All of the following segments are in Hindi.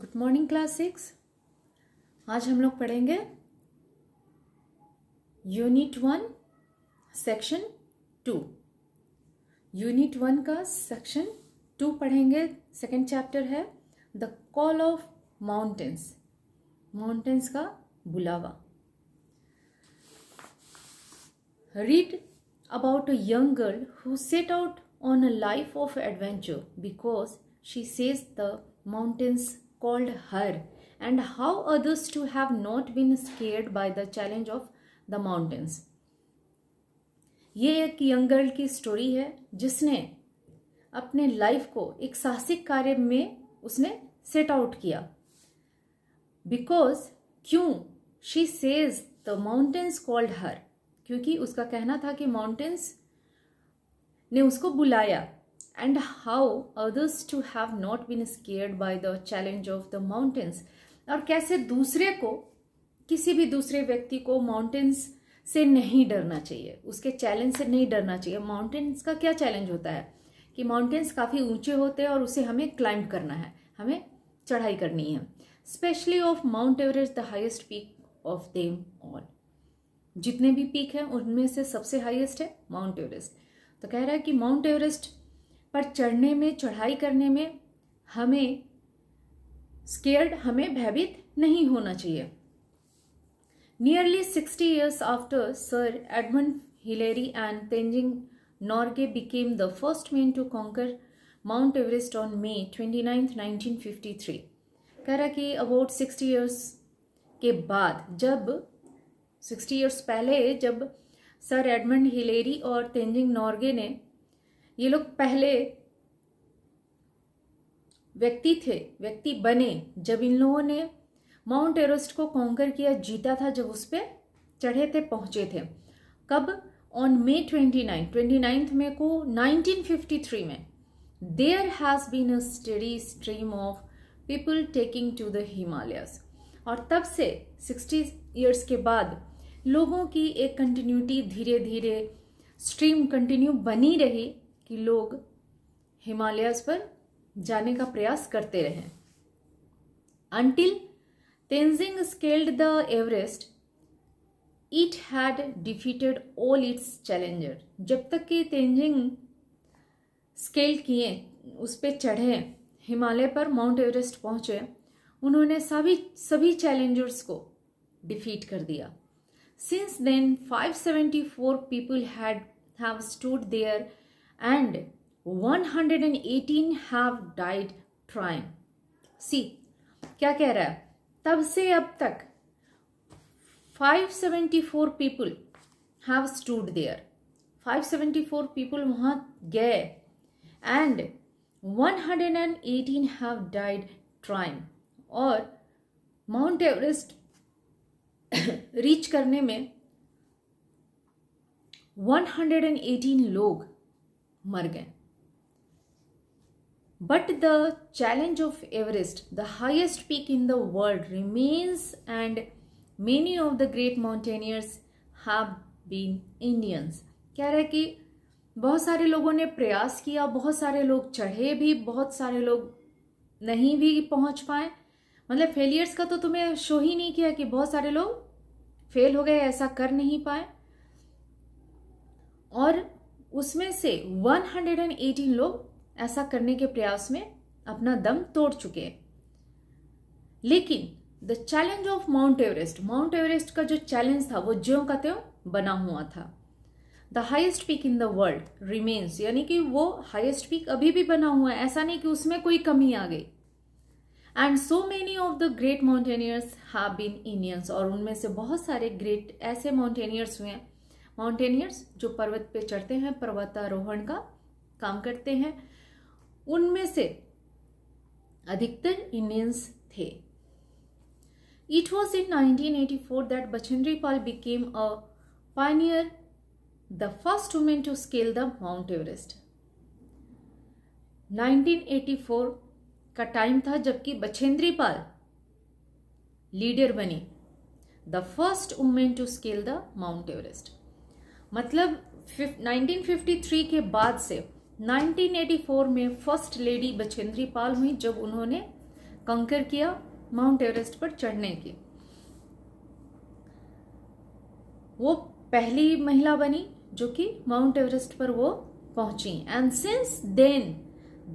Good morning class 6। आज हम लोग पढ़ेंगे यूनिट 1 सेक्शन 2। यूनिट 1 का सेक्शन 2 पढ़ेंगे। सेकेंड चैप्टर है the call of mountains, mountains का बुलावा। Read about a young girl who set out on a life of adventure because she says the mountains called her, and how others too have not been scared by the challenge of the mountains। ये एक यंग गर्ल की स्टोरी है जिसने अपने लाइफ को एक साहसिक कार्य में उसने सेट आउट किया। बिकॉज क्यों? She says the mountains called her, क्योंकि उसका कहना था कि माउंटेन्स ने उसको बुलाया। And how others to have not been scared by the challenge of the mountains, और कैसे दूसरे को, किसी भी दूसरे व्यक्ति को माउंटेन्स से नहीं डरना चाहिए, उसके चैलेंज से नहीं डरना चाहिए। माउंटेन्स का क्या चैलेंज होता है कि माउंटेन्स काफ़ी ऊंचे होते हैं और उसे हमें क्लाइंब करना है, हमें चढ़ाई करनी है। Specially of mount Everest the highest peak of them all, जितने भी पीक हैं उनमें से सबसे हाईएस्ट है माउंट एवरेस्ट। तो कह रहा है कि माउंट एवरेस्ट पर चढ़ने में, चढ़ाई करने में हमें स्केयर्ड, हमें भयभीत नहीं होना चाहिए। Nearly 60 years after sir Edmund Hillary and Tenzing Norgay became the first man to conquer Mount Everest on May 29, 1953। कह रहा कि अबाउट 60 years के बाद, जब 60 years पहले जब सर एडमंड हिलेरी और तेंजिंग नॉर्गे ने, ये लोग पहले व्यक्ति बने जब इन लोगों ने माउंट एवरेस्ट को कॉन्कर किया, जीता था, जब उस पर चढ़े थे, पहुंचे थे। कब? ऑन May 29 में को 1953 में। There has been a study stream of people taking to the Himalayas, और तब से 60 years के बाद लोगों की एक कंटिन्यूटी, धीरे धीरे स्ट्रीम कंटिन्यू बनी रही कि लोग हिमालयस पर जाने का प्रयास करते रहे। Until Tenzing scaled the Everest it had defeated all it's challenger. जब तक कि तेंजिंग स्केल किए, उस पर चढ़े, हिमालय पर माउंट एवरेस्ट पहुंचे, उन्होंने सभी चैलेंजर्स को डिफीट कर दिया। Since then, 574 people have stood there and 118 have died trying. See, क्या कह रहा है? तब से अब तक 574 people have stood there. 574 people वहां गए and 118 have died trying. और माउंट एवरेस्ट रीच करने में 118 लोग मर गए। But the challenge of Everest, the highest peak in the world, remains and many of the great mountaineers have been Indians. कह रहे कि बहुत सारे लोगों ने प्रयास किया, बहुत सारे लोग चढ़े भी, बहुत सारे लोग नहीं भी पहुंच पाए। मतलब फेलियर्स का तो तुम्हें शो ही नहीं किया कि बहुत सारे लोग फेल हो गए, ऐसा कर नहीं पाए। और उसमें से 118 लोग ऐसा करने के प्रयास में अपना दम तोड़ चुके हैं। लेकिन the challenge of mount Everest, mount Everest का जो चैलेंज था वो ज्यों का त्यों बना हुआ था। The highest peak in the world remains, यानी कि वो हाइएस्ट पीक अभी भी बना हुआ है, ऐसा नहीं कि उसमें कोई कमी आ गई। And so many of the great mountaineers have been Indians, और उनमें से बहुत सारे ग्रेट ऐसे माउंटेनियर्स हुए हैं, माउंटेनियर्स जो पर्वत पे चढ़ते हैं, पर्वतारोहण का काम करते हैं, उनमें से अधिकतर इंडियंस थे। It was in 1984 that Bachendri Pal became a pioneer, the first women to scale the Mount Everest. 1984 का टाइम था जबकि बछेंद्री पाल लीडर बनी, the first women to scale the Mount Everest. मतलब 1953 के बाद से 1984 में फर्स्ट लेडी बछेंद्री पाल हुई, जब उन्होंने कंकर किया माउंट एवरेस्ट पर चढ़ने की। वो पहली महिला बनी जो कि माउंट एवरेस्ट पर वो पहुंची। And since then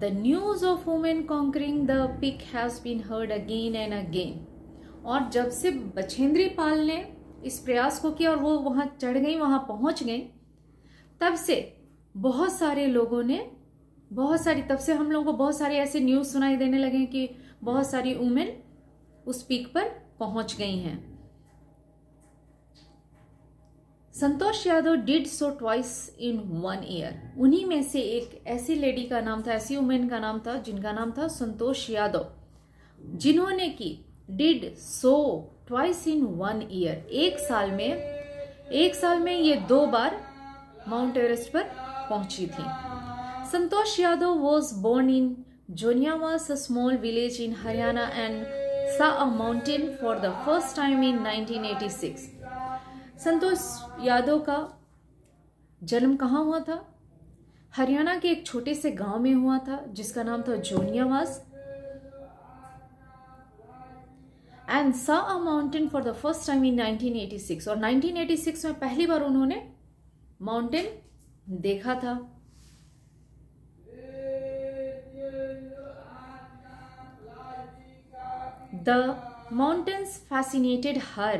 the news of women conquering the peak has been heard again and again. और जब से बछेंद्री पाल ने इस प्रयास को किया और वो वहां चढ़ गई, वहां पहुंच गई, तब से बहुत सारे लोगों ने तब से हम लोगों को बहुत सारे ऐसे न्यूज सुनाई देने लगे कि बहुत सारी वुमेन उस पीक पर पहुंच गई हैं। Santosh Yadav did so twice in 1 year. उन्हीं में से एक ऐसी लेडी का नाम था, ऐसी वुमेन का नाम था जिनका नाम था संतोष यादव, जिन्होंने की did so twice in 1 year. एक साल में ये 2 बार माउंट एवरेस्ट पर पहुंची थी। Santosh Yadav was born in Joniyawas, a small village in Haryana, and saw a mountain for the first time in 1986। संतोष यादव का जन्म कहाँ हुआ था? हरियाणा के एक छोटे से गांव में हुआ था जिसका नाम था Joniyawas. And saw a mountain for the first time in 1986। और 1986 में पहली बार उन्होंने माउंटेन देखा था। The mountains fascinated her,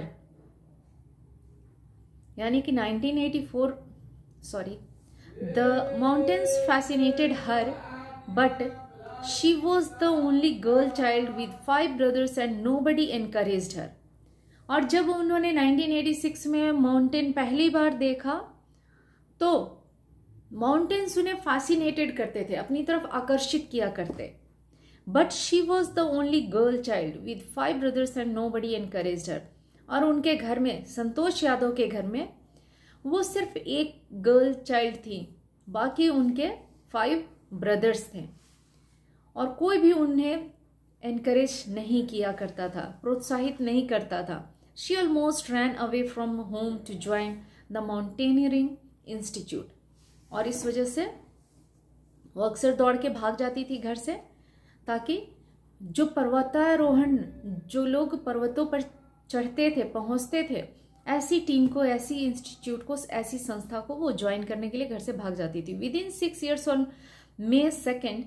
यानी कि 1984 the mountains fascinated her, but she was the only girl child with 5 brothers and nobody encouraged her। और जब उन्होंने 1986 में माउंटेन पहली बार देखा तो माउंटेन्स उन्हें फैसिनेटेड करते थे, अपनी तरफ आकर्षित किया करते। But she was the only girl child with 5 brothers and nobody encouraged her. और उनके घर में, संतोष यादव के घर में, वो सिर्फ एक गर्ल चाइल्ड थी, बाकी उनके 5 ब्रदर्स थे और कोई भी उन्हें एनकरेज नहीं किया करता था, प्रोत्साहित नहीं करता था। She almost ran away from home to join the mountaineering institute. और इस वजह से वो अक्सर दौड़ के भाग जाती थी घर से, ताकि जो पर्वतारोहण, जो लोग पर्वतों पर चढ़ते थे, पहुंचते थे, ऐसी टीम को, ऐसी इंस्टीट्यूट को, ऐसी संस्था को वो ज्वाइन करने के लिए घर से भाग जाती थी। With in 6 years on May 2nd,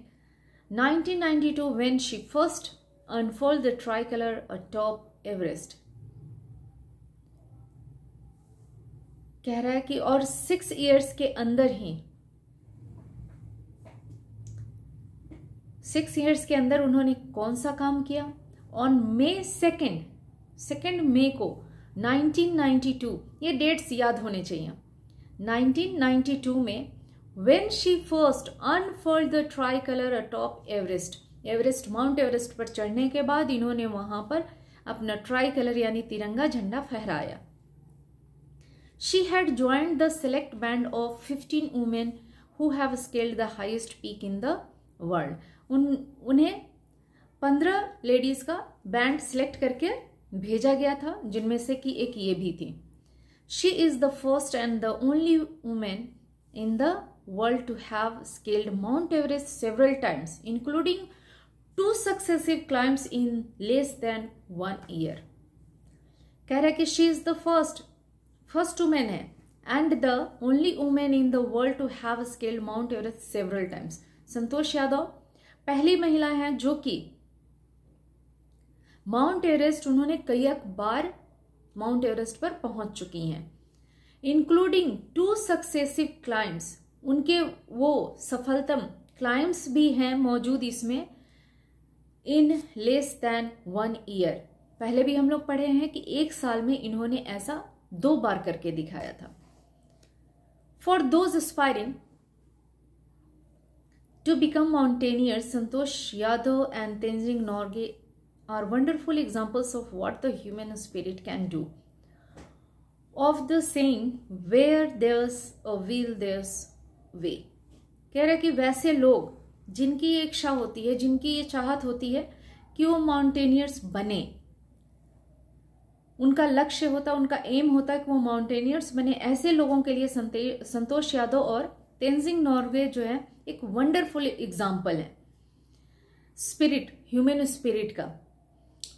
1992 when she first unfurled the tricolor atop Everest। कह रहा है कि और 6 years के अंदर ही, 6 years के अंदर उन्होंने कौन सा काम किया? ऑन May 2nd मई को 1992, ये डेट्स याद होने चाहिए, 1992 में when she first unfurled the tricolor atop Everest। Everest, mount Everest पर चढ़ने के बाद इन्होंने वहां पर अपना ट्राई यानी तिरंगा झंडा फहराया। She had joined the select band of 15 women who have scaled the highest peak in the world। उन्हें 15 लेडीज का बैंड सिलेक्ट करके भेजा गया था, जिनमें से कि एक ये भी थी। She is the first and the only women in the world to have scaled Mount Everest several times, including 2 successive climbs in less than 1 year। कह रहा है कि she is the first women है and the only women in the world to have scaled Mount Everest several times. Santosh Yadav पहली महिला है जो कि माउंट एवरेस्ट, उन्होंने कई बार माउंट एवरेस्ट पर पहुंच चुकी हैं, इंक्लूडिंग 2 successive climbs। उनके वो सफलतम क्लाइम्स भी हैं मौजूद इसमें, इन लेस देन 1 year। पहले भी हम लोग पढ़े हैं कि 1 साल में इन्होंने ऐसा 2 बार करके दिखाया था। For those aspiring to become mountaineers, Santosh Yadav and Tenzing Norgay are wonderful examples of what the human spirit can do। Of the saying, where there's a will, there's way। कह रहे कि वैसे लोग जिनकी ये इच्छा होती है, जिनकी ये चाहत होती है कि वो माउंटेनियर्स बने, उनका लक्ष्य होता है, उनका एम होता है कि वो माउंटेनियर्स बने, ऐसे लोगों के लिए संतोष यादव और तेंजिंग नॉर्गे जो है एक वंडरफुल एग्जाम्पल है। स्पिरिट, ह्यूमन स्पिरिट का।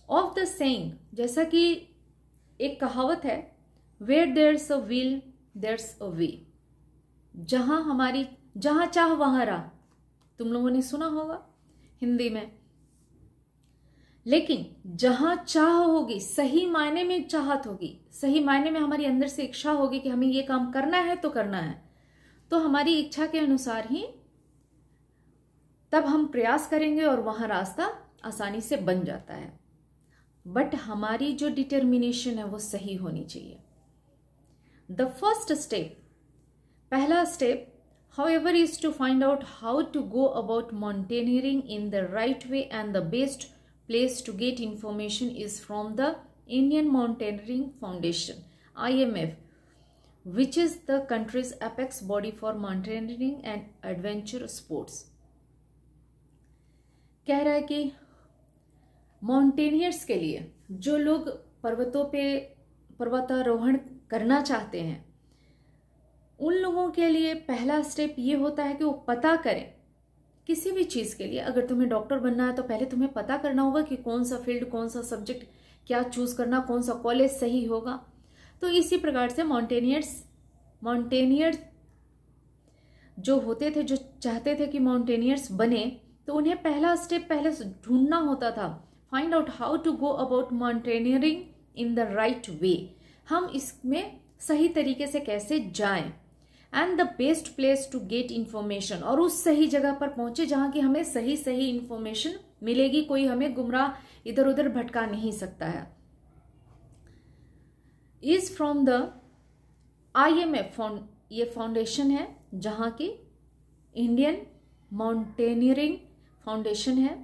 ऑफ द सेइंग, जैसा कि एक कहावत है, where there's a will there's a way, जहां चाह वहां राह, तुम लोगों ने सुना होगा हिंदी में। लेकिन जहां चाह होगी, सही मायने में चाहत होगी, सही मायने में हमारी अंदर से इच्छा होगी कि हमें ये काम करना है तो करना है, तो हमारी इच्छा के अनुसार ही तब हम प्रयास करेंगे और वहां रास्ता आसानी से बन जाता है। बट हमारी जो डिटर्मिनेशन है वो सही होनी चाहिए। द फर्स्ट स्टेप, पहला step however is to find out how to go about mountaineering in the right way, and the best place to get information is from the Indian Mountaineering Foundation, IMF, which is the country's apex body for mountaineering and adventure sports। कह रहा है कि माउंटेनियर्स के लिए, जो लोग पर्वतों पे पर्वतारोहण करना चाहते हैं, उन लोगों के लिए पहला स्टेप ये होता है कि वो पता करें किसी भी चीज़ के लिए। अगर तुम्हें डॉक्टर बनना है तो पहले तुम्हें पता करना होगा कि कौन सा फील्ड, कौन सा सब्जेक्ट क्या चूज करना, कौन सा कॉलेज सही होगा। तो इसी प्रकार से माउंटेनियर्स जो होते थे, जो चाहते थे कि माउंटेनियर्स बने, तो उन्हें पहला स्टेप पहले ढूंढना होता था, find out how to go about mountaineering in the right way, हम इसमें सही तरीके से कैसे जाएं, and the best place to get information, और उस सही जगह पर पहुंचे जहां की हमें सही इंफॉर्मेशन मिलेगी, कोई हमें गुमराह इधर उधर भटका नहीं सकता है। इज फ्रॉम द IMF, ये फाउंडेशन है जहां की इंडियन माउंटेनियरिंग फाउंडेशन है,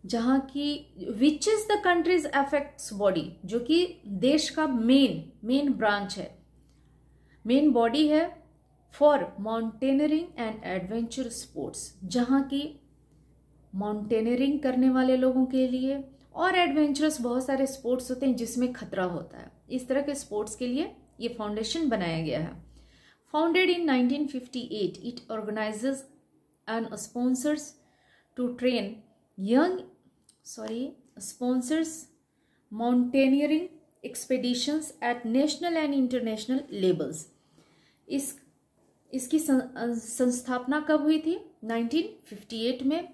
जहां की which is the country's effects body, जो कि देश का मेन ब्रांच है, मेन बॉडी है for mountaineering and adventure sports, जहां की माउंटेनियरिंग करने वाले लोगों के लिए और एडवेंचरस बहुत सारे स्पोर्ट्स होते हैं जिसमें खतरा होता है, इस तरह के स्पोर्ट्स के लिए ये फाउंडेशन बनाया गया है। Founded in 1958, it organises and sponsors mountaineering expeditions at national and international levels। इसकी संस्थापना कब हुई थी? 1958 में,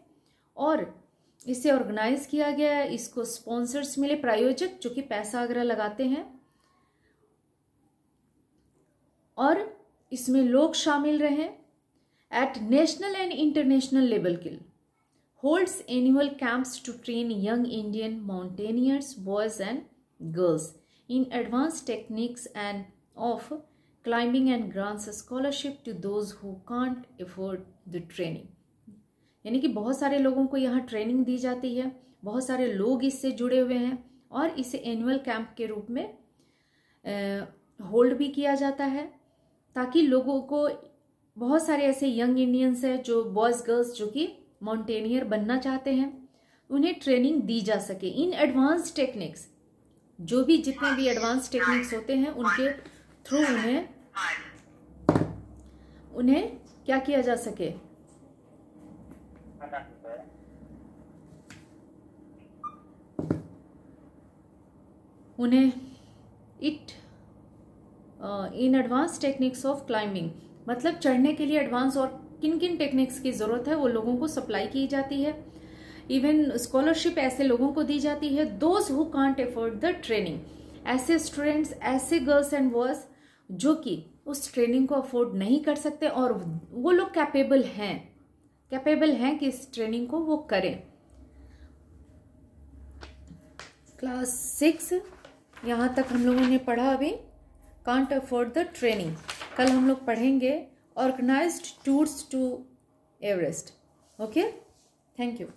और इसे ऑर्गेनाइज किया गया है, इसको स्पॉन्सर्स मिले, प्रायोजक जो कि पैसा वगैरह लगाते हैं, और इसमें लोग शामिल रहे at national and international level के। holds annual camps to train young Indian mountaineers, boys and girls, in advanced techniques and of climbing, and grants a scholarship to those who can't afford the training। यानी कि बहुत सारे लोगों को यहाँ ट्रेनिंग दी जाती है, बहुत सारे लोग इससे जुड़े हुए हैं, और इसे एनुअल कैंप के रूप में होल्ड भी किया जाता है, ताकि लोगों को, बहुत सारे ऐसे यंग इंडियंस हैं जो बॉयज गर्ल्स जो कि माउंटेनियर बनना चाहते हैं, उन्हें ट्रेनिंग दी जा सके इन एडवांस टेक्निक्स, जो भी जितने भी एडवांस टेक्निक्स होते हैं उनके थ्रू उन्हें क्या किया जा सके, उन्हें in advance techniques of climbing, मतलब चढ़ने के लिए एडवांस और किन किन टेक्निक्स की जरूरत है वो लोगों को सप्लाई की जाती है। इवन स्कॉलरशिप ऐसे लोगों को दी जाती है, those who can't afford the training, ऐसे स्टूडेंट्स, ऐसे गर्ल्स एंड बॉयज जो कि उस ट्रेनिंग को अफोर्ड नहीं कर सकते, और वो लोग कैपेबल हैं कि इस ट्रेनिंग को वो करें। क्लास 6 यहाँ तक हम लोगों ने पढ़ा अभी, कांट अफोर्ड द ट्रेनिंग। कल हम लोग पढ़ेंगे organised tours to Everest. Okay, thank you.